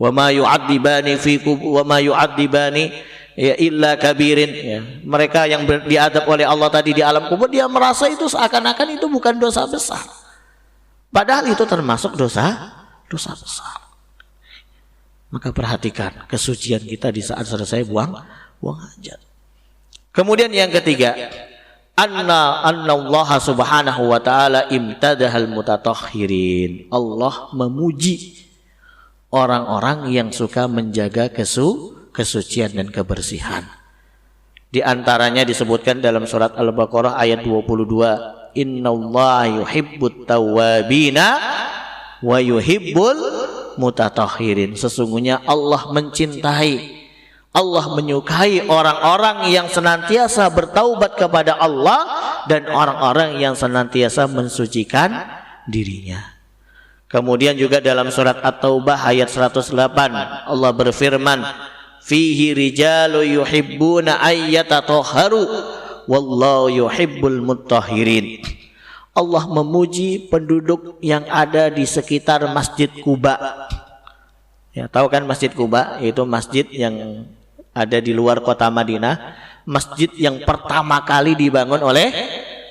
Wa ma yu'adzibani fi kubur wa ma yu'adzibani ya illa kabirin, ya. Mereka yang diadab oleh Allah tadi di alam kubur, dia merasa itu seakan-akan itu bukan dosa besar, padahal itu termasuk dosa besar. Maka perhatikan kesucian kita di saat selesai buang hajat. Kemudian yang ketiga, anna Allah subhanahu wa ta'ala imtadahal mutatahhirin. Allah memuji orang-orang yang suka menjaga kesucian dan kebersihan. Di antaranya disebutkan dalam surat Al-Baqarah ayat 22, innallaha yuhibbut tawwabina wa yuhibbul mutatahhirin. Sesungguhnya Allah mencintai, Allah menyukai orang-orang yang senantiasa bertaubat kepada Allah dan orang-orang yang senantiasa mensucikan dirinya. Kemudian juga dalam surat At-Taubah ayat 108 Allah berfirman, fihi rijalu yuhibbuna ayyatatahharu wallahu yuhibbul mutahhirin. Allah memuji penduduk yang ada di sekitar Masjid Quba. Ya, tahu kan Masjid Quba? Itu masjid yang ada di luar kota Madinah, masjid yang pertama kali dibangun oleh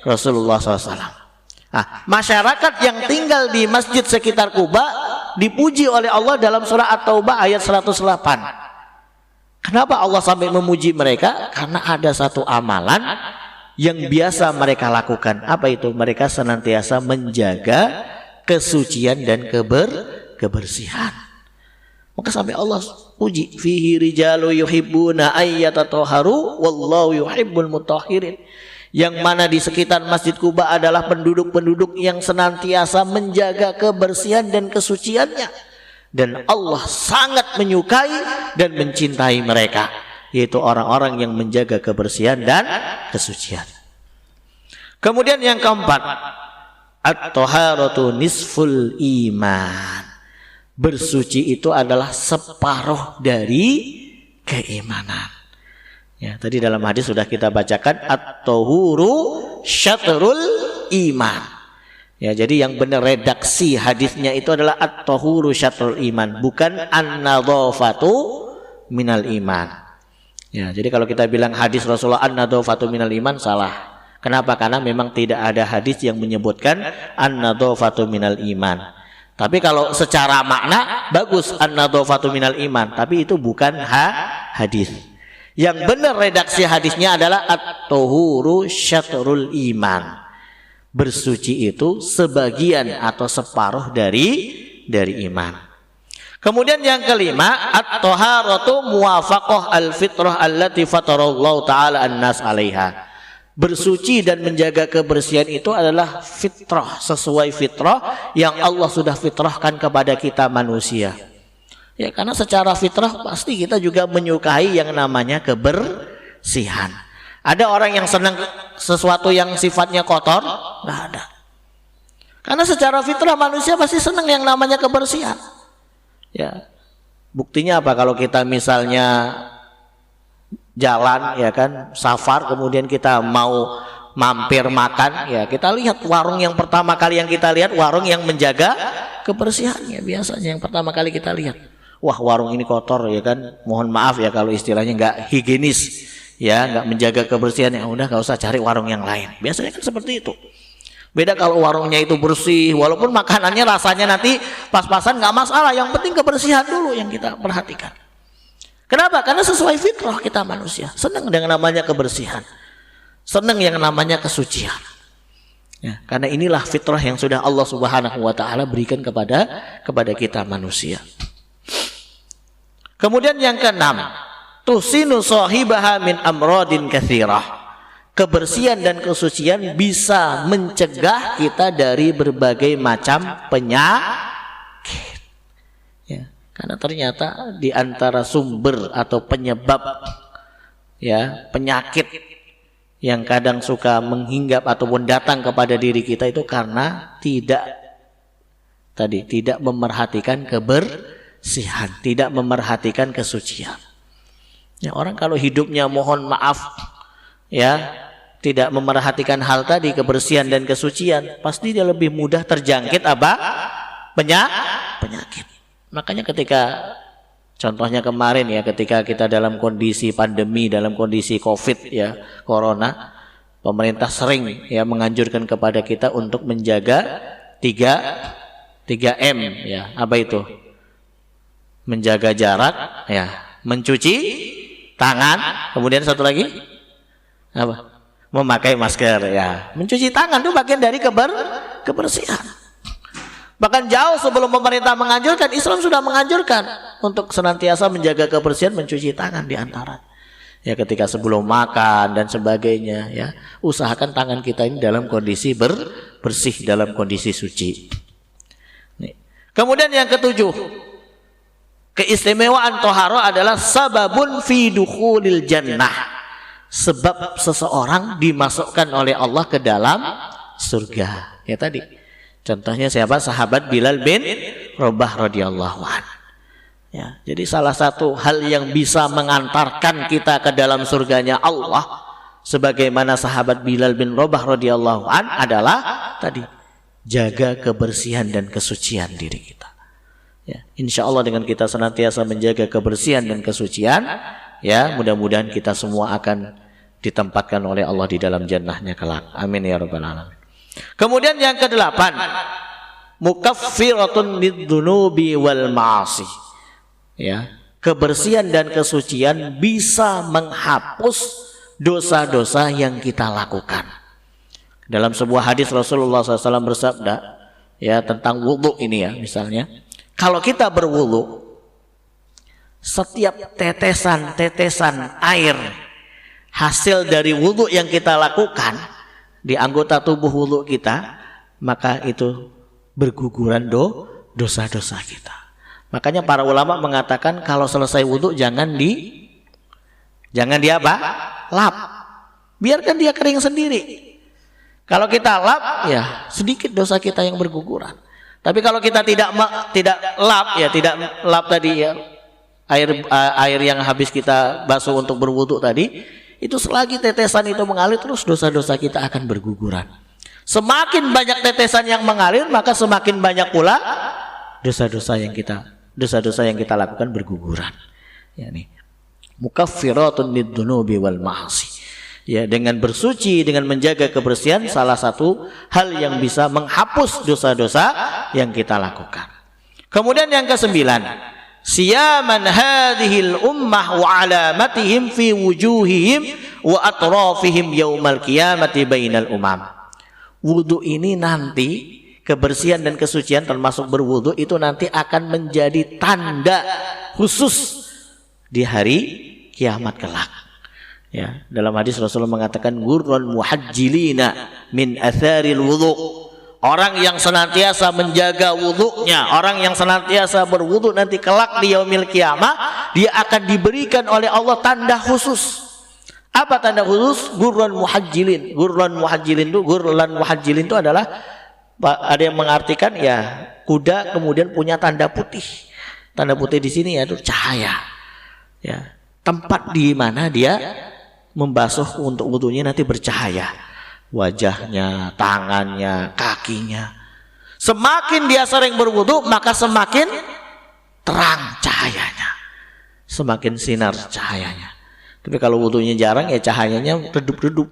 Rasulullah SAW. Nah, masyarakat yang tinggal di masjid sekitar Quba dipuji oleh Allah dalam surah At-Taubah ayat 108. Kenapa Allah sampai memuji mereka? Karena ada satu amalan yang biasa mereka lakukan. Apa itu? Mereka senantiasa menjaga kesucian dan kebersihan. Maka sampai Allah puji, fihi rijalu yuhibbuna ayyatatahharu wallahu yuhibbul mutahhirin. Yang mana di sekitar Masjid Quba adalah penduduk-penduduk yang senantiasa menjaga kebersihan dan kesuciannya. Dan Allah sangat menyukai dan mencintai mereka, yaitu orang-orang yang menjaga kebersihan dan kesucian. Kemudian yang keempat, at-taharatu nisful iman. Bersuci itu adalah separuh dari keimanan. Ya, tadi dalam hadis sudah kita bacakan, at-tahuru syatrul iman. Ya, jadi yang benar redaksi hadisnya itu adalah at-tahuru syatrul iman, bukan an-nadhafatu minal iman. Ya, jadi kalau kita bilang hadis Rasulullah an-nadhafatu minal iman, salah. Kenapa? Karena memang tidak ada hadis yang menyebutkan an-nadhafatu minal iman. Tapi kalau secara makna bagus an-nadhafatu minal iman, tapi itu bukan hadis. Yang benar redaksi hadisnya adalah at-tahuru syatrul iman. Bersuci itu sebagian atau separuh dari iman. Kemudian yang kelima, at-taharatu muwafaqah al-fitrah allati fatarallahu ta'ala an-nas 'alaiha. Bersuci dan menjaga kebersihan itu adalah fitrah, sesuai fitrah yang Allah sudah fitrahkan kepada kita manusia. Ya, karena secara fitrah pasti kita juga menyukai yang namanya kebersihan. Ada orang yang senang sesuatu yang sifatnya kotor? Nggak ada. Karena secara fitrah manusia pasti senang yang namanya kebersihan. Ya, buktinya apa? Kalau kita misalnya jalan, ya kan, safar, kemudian kita mau mampir makan, ya kita lihat warung yang pertama kali yang kita lihat, warung yang menjaga kebersihannya. Biasanya yang pertama kali kita lihat, wah warung ini kotor, ya kan, mohon maaf ya kalau istilahnya nggak higienis. Ya, nggak menjaga kebersihan, ya udah nggak usah cari warung yang lain. Biasanya kan seperti itu. Beda kalau warungnya itu bersih, walaupun makanannya rasanya nanti pas-pasan nggak masalah. Yang penting kebersihan dulu yang kita perhatikan. Kenapa? Karena sesuai fitrah kita manusia, senang dengan namanya kebersihan, senang yang namanya kesucian. Ya, karena inilah fitrah yang sudah Allah Subhanahu Wa Taala berikan kepada kita manusia. Kemudian yang keenam, tusinu sahibaha min amradin katsirah. Kebersihan dan kesucian bisa mencegah kita dari berbagai macam penyakit. Ya, karena ternyata di antara sumber atau penyebab ya penyakit yang kadang suka menghinggap ataupun datang kepada diri kita itu karena tidak memerhatikan kebersihan, tidak memerhatikan kesucian. Ya, orang kalau hidupnya mohon maaf ya tidak memerhatikan hal tadi, kebersihan dan kesucian, pasti dia lebih mudah terjangkit apa? Penyakit. Makanya ketika contohnya kemarin ya, ketika kita dalam kondisi pandemi, dalam kondisi COVID ya, corona, pemerintah sering ya menganjurkan kepada kita untuk menjaga 3M ya. Apa itu? Menjaga jarak ya, mencuci tangan, kemudian satu lagi apa? Memakai masker ya. Mencuci tangan itu bagian dari kebersihan. Bahkan jauh sebelum pemerintah menganjurkan, Islam sudah menganjurkan untuk senantiasa menjaga kebersihan, mencuci tangan di antara. Ya, ketika sebelum makan dan sebagainya, ya, usahakan tangan kita ini dalam kondisi bersih, dalam kondisi suci. Nih. Kemudian yang ketujuh, keistimewaan toharo adalah sababun fi dukhulil jannah, sebab seseorang dimasukkan oleh Allah ke dalam surga. Ya tadi, contohnya siapa? Sahabat Bilal bin Rabah radhiyallahu anhu. Ya, jadi salah satu hal yang bisa mengantarkan kita ke dalam surganya Allah, sebagaimana sahabat Bilal bin Rabah radhiyallahu an, adalah tadi jaga kebersihan dan kesucian diri kita. Ya, insya Allah dengan kita senantiasa menjaga kebersihan dan kesucian, ya mudah-mudahan kita semua akan ditempatkan oleh Allah di dalam jannahnya kelak. Amin ya rabbal alamin. Kemudian yang kedelapan, mukaffiratun lidzunubi wal ma'asi. Ya, kebersihan dan kesucian bisa menghapus dosa-dosa yang kita lakukan. Dalam sebuah hadis Rasulullah SAW bersabda, ya tentang wudhu ini ya, misalnya, kalau kita berwudhu, setiap tetesan-tetesan air hasil dari wudhu yang kita lakukan di anggota tubuh wudhu kita, maka itu berguguran dosa-dosa kita. Makanya para ulama mengatakan kalau selesai wudhu jangan di apa? Lap. Biarkan dia kering sendiri. Kalau kita lap, ya sedikit dosa kita yang berguguran. Tapi kalau kita tidak lap, ya tidak lap tadi ya, air yang habis kita basuh untuk berwudhu tadi, itu selagi tetesan itu mengalir terus dosa-dosa kita akan berguguran. Semakin banyak tetesan yang mengalir, maka semakin banyak pula dosa-dosa yang kita lakukan berguguran. Ya nih. Mukaffiratun lidzunubi wal ma'asi. Ya, dengan bersuci, dengan menjaga kebersihan, salah satu hal yang bisa menghapus dosa-dosa yang kita lakukan. Kemudian yang kesembilan, siyaman hadhil ummah wa alamatihim fi wujuhihim wa atrafihim yaumal qiyamati bainal umam. Wudu ini nanti, kebersihan dan kesucian termasuk berwudu itu nanti akan menjadi tanda khusus di hari kiamat kelak. Ya, dalam hadis Rasulullah mengatakan gurran muhajjilina min atharil wudu. Orang yang senantiasa menjaga wudunya, orang yang senantiasa berwudu nanti kelak di yaumil kiamah, dia akan diberikan oleh Allah tanda khusus. Apa tanda khusus? Gurran muhajjilin. Gurran muhajjilin itu adalah, ada yang mengartikan ya kuda kemudian punya tanda putih. Tanda putih di sini yaitu cahaya. Ya, tempat di mana dia membasuh untuk wudunya nanti bercahaya. Wajahnya, tangannya, kakinya. Semakin dia sering berwudu, maka semakin terang cahayanya, semakin sinar cahayanya. Tapi kalau wudunya jarang, ya cahayanya redup-redup.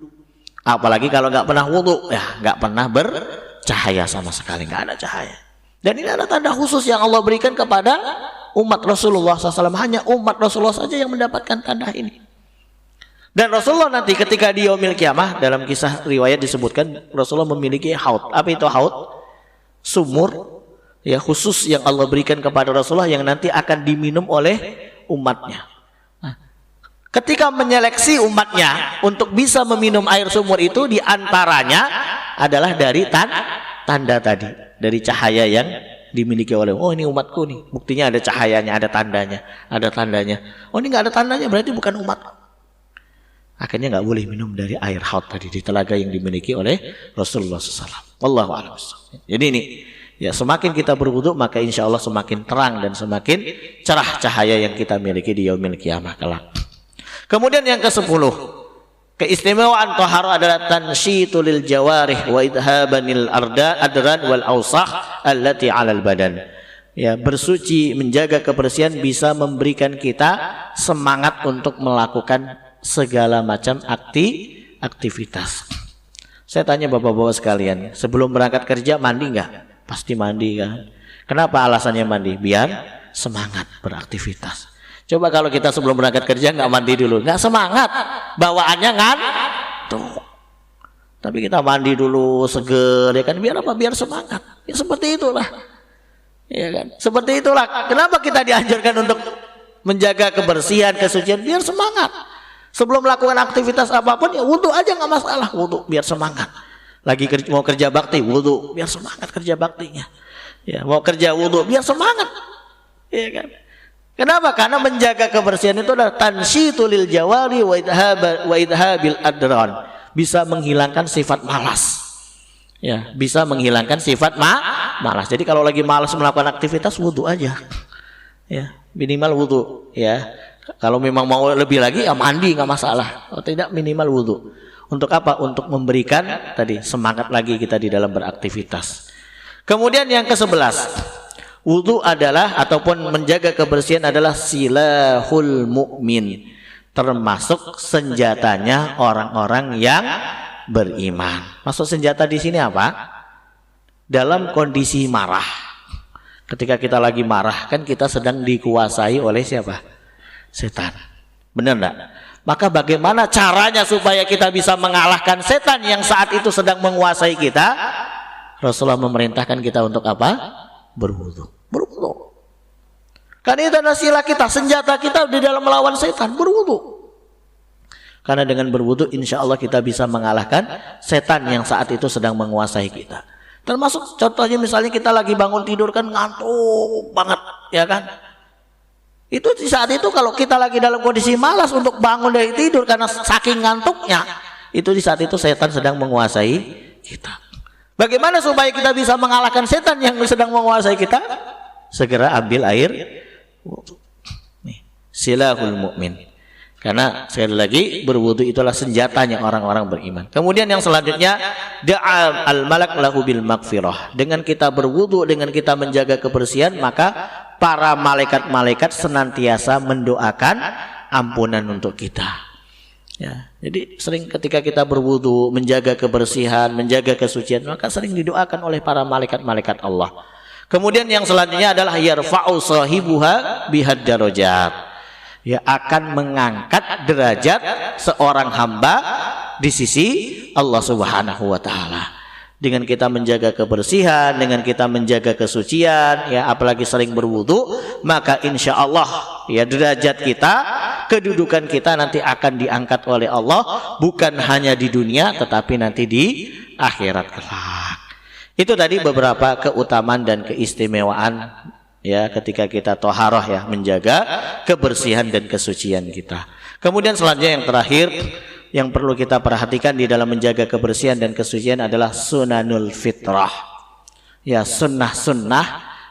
Apalagi kalau nggak pernah wudu, ya nggak pernah bercahaya sama sekali, nggak ada cahaya. Dan ini ada tanda khusus yang Allah berikan kepada umat Rasulullah SAW. Hanya umat Rasulullah saja yang mendapatkan tanda ini. Dan Rasulullah nanti ketika di yaumil kiamah, dalam kisah riwayat disebutkan Rasulullah memiliki haud. Apa itu haud? Sumur ya khusus yang Allah berikan kepada Rasulullah yang nanti akan diminum oleh umatnya. Nah, ketika menyeleksi umatnya untuk bisa meminum air sumur itu, diantaranya adalah dari tanda tadi, dari cahaya yang dimiliki oleh, oh ini umatku nih, buktinya ada cahayanya, ada tandanya. Oh ini nggak ada tandanya, berarti bukan umat. Akhirnya nggak boleh minum dari air haud tadi di telaga yang dimiliki oleh Rasulullah SAW. Wallahu a'lam. Jadi ini ya, semakin kita berwudu maka insya Allah semakin terang dan semakin cerah cahaya yang kita miliki di yaumil qiyamah kelak. Kemudian yang ke-10, keistimewaan taharah adalah tansyitu lil jawarih wa idhabanil adran wal awsakh allati 'alal badan. Ya, bersuci, menjaga kebersihan bisa memberikan kita semangat untuk melakukan segala macam aktivitas. Saya tanya bapak-bapak sekalian, sebelum berangkat kerja mandi nggak? Pasti mandi kan? Kenapa alasannya mandi? Biar semangat beraktivitas. Coba kalau kita sebelum berangkat kerja nggak mandi dulu, nggak semangat, bawaannya ngantuk. Tapi kita mandi dulu seger, ya kan? Biar apa? Biar semangat. Ya seperti itulah, ya kan? Seperti itulah. Kenapa kita dianjurkan untuk menjaga kebersihan, kesucian? Biar semangat. Sebelum melakukan aktivitas apapun ya wudu aja, nggak masalah. Wudu biar semangat. Lagi mau kerja bakti, wudu biar semangat kerja baktinya. Ya, mau kerja wudu biar semangat. Ya kan? Kenapa? Karena menjaga kebersihan itu adalah tansyitul jawari wa idhabil adran. Bisa menghilangkan sifat malas. Ya, bisa menghilangkan sifat malas. Jadi kalau lagi malas melakukan aktivitas, wudu aja. Ya, minimal wudu ya. Kalau memang mau lebih lagi ya mandi, nggak masalah. Kalau tidak, minimal wudu. Untuk apa? Untuk memberikan tadi semangat lagi kita di dalam beraktivitas. Kemudian yang ke-11, wudu adalah ataupun menjaga kebersihan adalah silahul mukmin, termasuk senjatanya orang-orang yang beriman. Maksud senjata di sini apa? Dalam kondisi marah. Ketika kita lagi marah, kan kita sedang dikuasai oleh siapa? Setan. Benar enggak? Maka bagaimana caranya supaya kita bisa mengalahkan setan yang saat itu sedang menguasai kita? Rasulullah memerintahkan kita untuk apa? Berwudu. Berwudu. Karena itu adalah sila kita, senjata kita di dalam melawan setan, berwudu. Karena dengan berwudu insya Allah kita bisa mengalahkan setan yang saat itu sedang menguasai kita. Termasuk contohnya misalnya kita lagi bangun tidur kan ngantuk banget, ya kan? Itu di saat itu kalau kita lagi dalam kondisi malas untuk bangun dari tidur karena saking ngantuknya, itu di saat itu setan sedang menguasai kita. Bagaimana supaya kita bisa mengalahkan setan yang sedang menguasai kita? Segera ambil air wudu. Nih, silahul mukmin. Karena sekali lagi berwudu itulah senjatanya orang-orang beriman. Kemudian yang selanjutnya, da'a al-malak lahu bil maghfirah. Dengan kita berwudu, dengan kita menjaga kebersihan, maka para malaikat-malaikat senantiasa mendoakan ampunan untuk kita. Ya, jadi sering ketika kita berwudu, menjaga kebersihan, menjaga kesucian, maka sering didoakan oleh para malaikat-malaikat Allah. Kemudian yang selanjutnya adalah yarfa'u sahibuha bihad darajat. Ya, akan mengangkat derajat seorang hamba di sisi Allah Subhanahu wa taala. Dengan kita menjaga kebersihan, dengan kita menjaga kesucian, ya apalagi sering berwudu, maka insya Allah ya derajat kita, kedudukan kita nanti akan diangkat oleh Allah, bukan hanya di dunia tetapi nanti di akhirat kelak. Itu tadi beberapa keutamaan dan keistimewaan ya ketika kita toharoh ya, menjaga kebersihan dan kesucian kita. Kemudian selanjutnya yang terakhir yang perlu kita perhatikan di dalam menjaga kebersihan dan kesucian adalah sunanul fitrah. Ya, sunnah-sunnah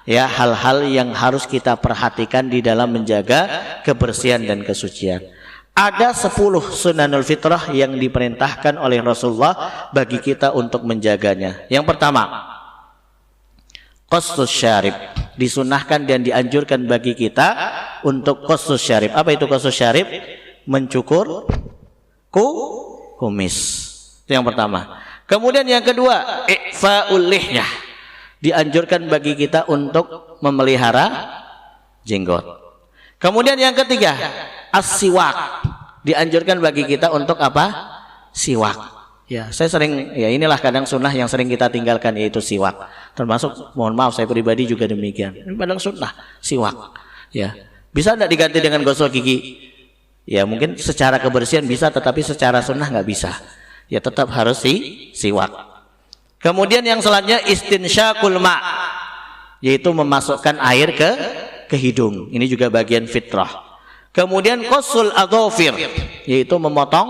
ya, hal-hal yang harus kita perhatikan di dalam menjaga kebersihan dan kesucian. Ada 10 sunanul fitrah yang diperintahkan oleh Rasulullah bagi kita untuk menjaganya. Yang pertama, qassus syarib. Disunahkan dan dianjurkan bagi kita untuk qassus syarib. Apa itu qassus syarib? Mencukur kumis. Itu yang pertama. Kemudian yang kedua, i'fa'ul lihyah. Dianjurkan bagi kita untuk memelihara jenggot. Kemudian yang ketiga, as-siwak. Dianjurkan bagi kita untuk apa? Siwak. Ya, saya sering, ya inilah kadang sunnah yang sering kita tinggalkan, yaitu siwak. Termasuk, mohon maaf, saya pribadi juga demikian. Ini padahal sunnah, siwak. Ya, bisa tidak diganti dengan gosok gigi? Ya mungkin secara kebersihan bisa, tetapi secara sunnah nggak bisa. Ya tetap harus siwak. Kemudian yang selanjutnya istinsyaqul ma', yaitu memasukkan air ke hidung. Ini juga bagian fitrah. Kemudian qassul adhafir, yaitu memotong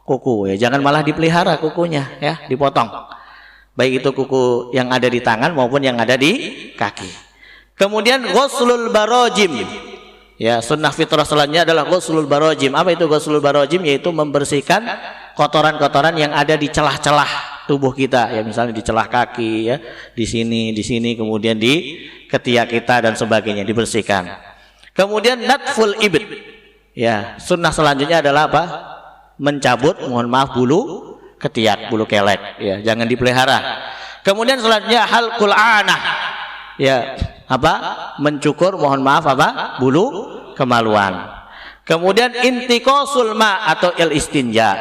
kuku. Ya jangan malah dipelihara kukunya, ya dipotong. Baik itu kuku yang ada di tangan maupun yang ada di kaki. Kemudian ghuslul barajim. Ya, sunnah fitrah selanjutnya adalah ghuslul barajim. Apa itu ghuslul barajim? Yaitu membersihkan kotoran-kotoran yang ada di celah-celah tubuh kita. Ya, misalnya di celah kaki, ya, di sini, kemudian di ketiak kita dan sebagainya, dibersihkan. Kemudian natful ibd. Ya, sunnah selanjutnya adalah apa? Mencabut, mohon maaf, bulu ketiak, bulu kelek. Ya, jangan dipelihara. Kemudian selanjutnya halqul anah. Ya, apa? Mencukur, mohon maaf, apa? Bulu kemaluan. Kemudian intiqasul ma atau istinja.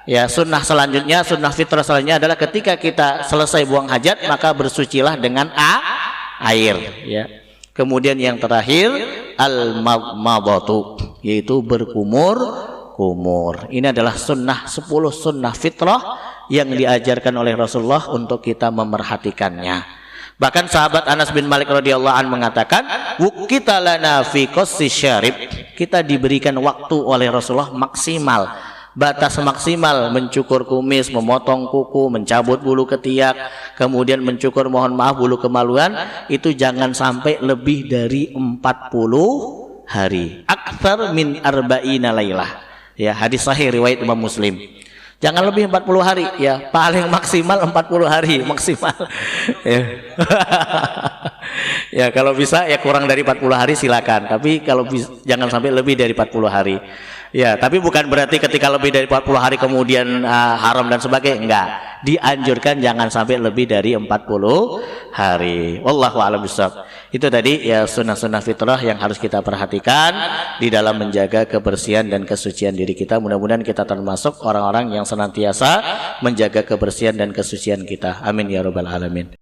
Ya, sunnah selanjutnya, sunnah fitrah selanjutnya adalah ketika kita selesai buang hajat maka bersucilah dengan air, ya. Kemudian yang terakhir al-madmadatu, yaitu berkumur kumur. Ini adalah sunnah 10 sunnah fitrah yang diajarkan oleh Rasulullah untuk kita memerhatikannya. Bahkan sahabat Anas bin Malik radhiyallahu anhu mengatakan, "Wukita lana fi qassi syarib." Kita diberikan waktu oleh Rasulullah maksimal, batas maksimal mencukur kumis, memotong kuku, mencabut bulu ketiak, kemudian mencukur mohon maaf bulu kemaluan, itu jangan sampai lebih dari 40 hari. Aktsar min arba'ina lailah. Ya, hadis sahih riwayat Imam Muslim. Jangan lebih 40 hari ya, paling maksimal 40 hari maksimal. Ya. Ya, kalau bisa ya kurang dari 40 hari silakan, tapi kalau jangan sampai lebih dari 40 hari. Ya, tapi bukan berarti ketika lebih dari 40 hari kemudian haram dan sebagainya, enggak. Dianjurkan jangan sampai lebih dari 40 hari. Wallahu a'lam bishawab. Itu tadi ya sunnah-sunnah fitrah yang harus kita perhatikan di dalam menjaga kebersihan dan kesucian diri kita. Mudah-mudahan kita termasuk orang-orang yang senantiasa menjaga kebersihan dan kesucian kita. Amin ya rabbal alamin.